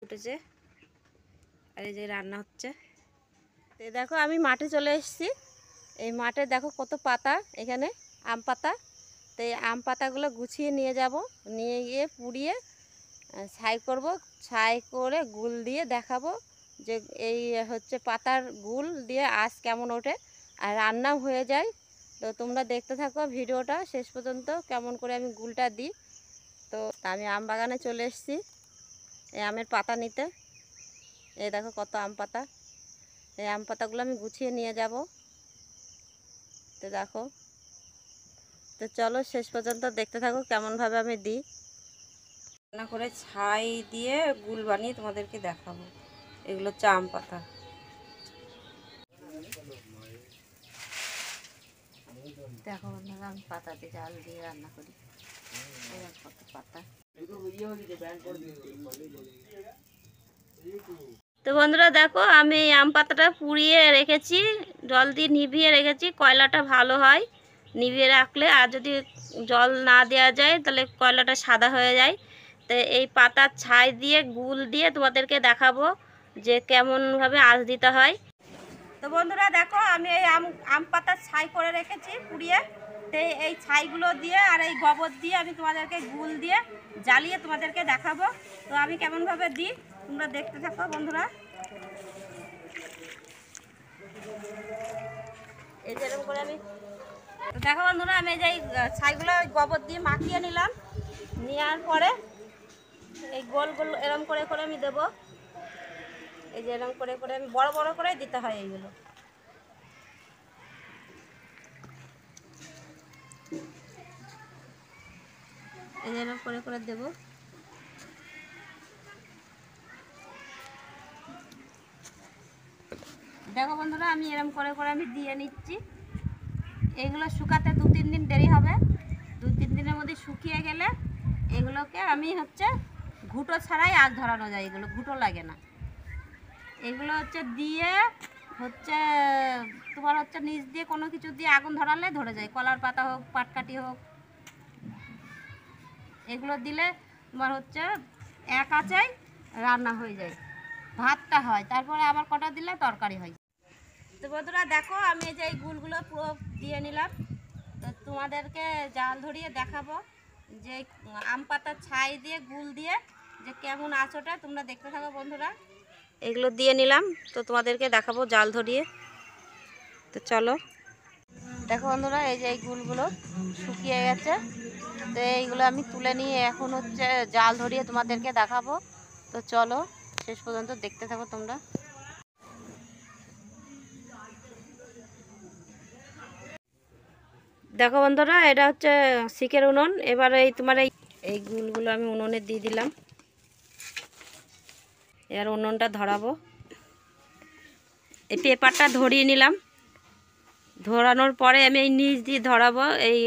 উঠেছে। আর এই যে রান্না হচ্ছে। তো দেখো আমি মাঠে চলে এসেছি। এই মাঠে দেখো কত পাতা, এখানে আম পাতা। তো এই আম পাতাগুলো গুছিয়ে নিয়ে যাব, নিয়ে গিয়ে পুড়িয়ে ছাই করব। ছাই করে গুল দিয়ে দেখাবো যে এই হচ্ছে পাতার গুল দিয়ে আঁশ কেমন ওঠে আর রান্নাও হয়ে যায়। তো তোমরা দেখতে থাকো ভিডিওটা শেষ পর্যন্ত, কেমন করে আমি গুলটা দিই। তো আমি আম বাগানে চলে এসেছি এই আমের পাতা নিতে। এই দেখো কত আম পাতা। এই আম পাতাগুলো আমি গুছিয়ে নিয়ে যাব। তো দেখো, তো চলো শেষ পর্যন্ত দেখতে থাকো কেমনভাবে আমি দিই। রান্না করে ছাই দিয়ে গুল বানিয়ে তোমাদেরকে দেখাবো। এগুলো হচ্ছে আম পাতা। দেখো বন্ধুরা, আমি পাতাতে জাল দিয়ে রান্না করি। কত পাতা। তো বন্ধুরা দেখো, আমি এই আম পাতাটা পুড়িয়ে রেখেছি, জল দিয়ে নিভিয়ে রেখেছি। কয়লাটা ভালো হয় নিভিয়ে রাখলে, আর যদি জল না দেওয়া যায় তাহলে কয়লাটা সাদা হয়ে যায়। তো এই পাতার ছাই দিয়ে গুল দিয়ে তোমাদেরকে দেখাবো যে কেমনভাবে আঁচ দিতে হয়। তো বন্ধুরা দেখো, আমি এই আম পাতার ছাই করে রেখেছি পুড়িয়ে। তো এই ছাইগুলো দিয়ে আর এই গোবর দিয়ে আমি তোমাদেরকে গুল দিয়ে জ্বালিয়ে তোমাদেরকে দেখাবো। তো আমি কেমনভাবে দিই তোমরা দেখতে থাকো বন্ধুরা। এই যেরকম করে আমি, তো দেখো বন্ধুরা, আমি এই যে ছাইগুলো গোবর দিয়ে মাখিয়ে নিলাম। নেওয়ার পরে এই গোল গোল এরম করে করে আমি দেবো। এই যে এরম করে করে আমি বড় বড় করে দিতে হয় এইগুলো। এই যে এরম করে করে দেবো। দেখো বন্ধুরা, আমি এরম করে করে আমি দিয়ে নিচ্ছি। এগুলো শুকাতে 2-3 দিন দেরি হবে। 2-3 দিনের মধ্যে শুকিয়ে গেলে এগুলোকে আমি হচ্ছে ঘুঁটো ছাড়াই আঁচ ধরানো যায়, এগুলো ঘুঁটো লাগে না। এগুলো হচ্ছে দিয়ে হচ্ছে তোমার হচ্ছে নিচ দিয়ে কোনো কিছু দিয়ে আগুন ধরালে ধরে যায়, কলার পাতা হোক পাটকাঠি হোক। এগুলো দিলে তোমার হচ্ছে এক আঁচেই রান্না হয়ে যায়, ভাতটা হয়, তারপরে আবার কটা দিলে তরকারি হয়। তো বন্ধুরা দেখো, আমি এই যে এই গুলগুলো পুরো দিয়ে নিলাম। তো তোমাদেরকে জাল ধরিয়ে দেখাবো যে আম পাতার ছাই দিয়ে গুল দিয়ে যে কেমন আঁচটা, তোমরা দেখতে থাকো বন্ধুরা। এগুলো দিয়ে নিলাম, তো তোমাদেরকে দেখাবো জাল ধরিয়ে। তো চলো দেখো বন্ধুরা, এই যে এই গুলগুলো শুকিয়ে গেছে। তো এইগুলো আমি তুলে নিয়ে এখন হচ্ছে জাল ধরিয়ে তোমাদেরকে দেখাবো। তো চলো শেষ পর্যন্ত দেখতে থাকো তোমরা। দেখো বন্ধুরা, এটা হচ্ছে শিকের উনুন। এবার এই তোমার এই গুলগুলো আমি উনুনে দিয়ে দিলাম। এবার উনুনটা ধরাবো। এই পেপারটা ধরিয়ে নিলাম। ধরানোর পরে আমি এই নিচ দিয়ে ধরাবো। এই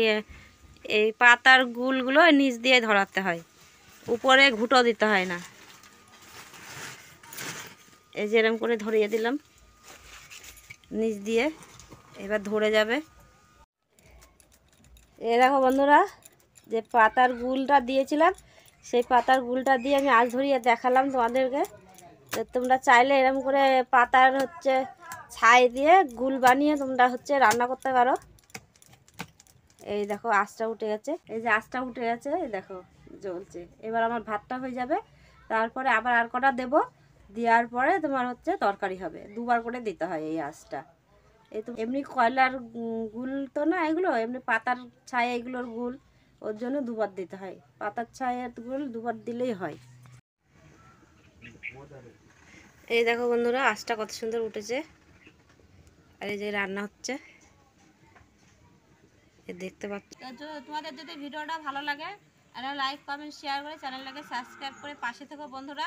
এই পাতার গুলগুলো নিচ দিয়ে ধরাতে হয়, উপরে ঘুঁটো দিতে হয় না। এই যে এরকম করে ধরিয়ে দিলাম নিচ দিয়ে, এবার ধরে যাবে। এ দেখো বন্ধুরা, যে পাতার গুলটা দিয়েছিলাম সেই পাতার গুলটা দিয়ে আমি আঁচ ধরিয়ে দেখালাম তোমাদেরকে। তো তোমরা চাইলে এরকম করে পাতার হচ্ছে ছাই দিয়ে গুল বানিয়ে তোমরা হচ্ছে রান্না করতে পারো। এই দেখো আঁচটা উঠে গেছে, এই যে আঁচটা উঠে গেছে, এই দেখো জ্বলছে। এবার আমার ভাতটা হয়ে যাবে, তারপরে আবার আর কটা দেবো। দেওয়ার পরে তোমার হচ্ছে তরকারি হবে। দুবার করে দিতে হয় এই আঁচটা। এই তো এমনি কয়লার গুল তো না, এগুলো এমনি পাতার ছায়া এগুলোর গুল, ওর জন্য দুবার দিতে হয়। পাতার ছায়া গুল দুবার দিলেই হয়। এই দেখো বন্ধুরা, আঁচটা কত সুন্দর উঠেছে। আর এই যে রান্না হচ্ছে, দেখতে পাচ্ছ। তোমাদের যদি ভিডিওটা ভালো লাগে, লাইক কমেন্ট শেয়ার করে চ্যানেলটাকে সাবস্ক্রাইব করে পাশে থেকো বন্ধুরা।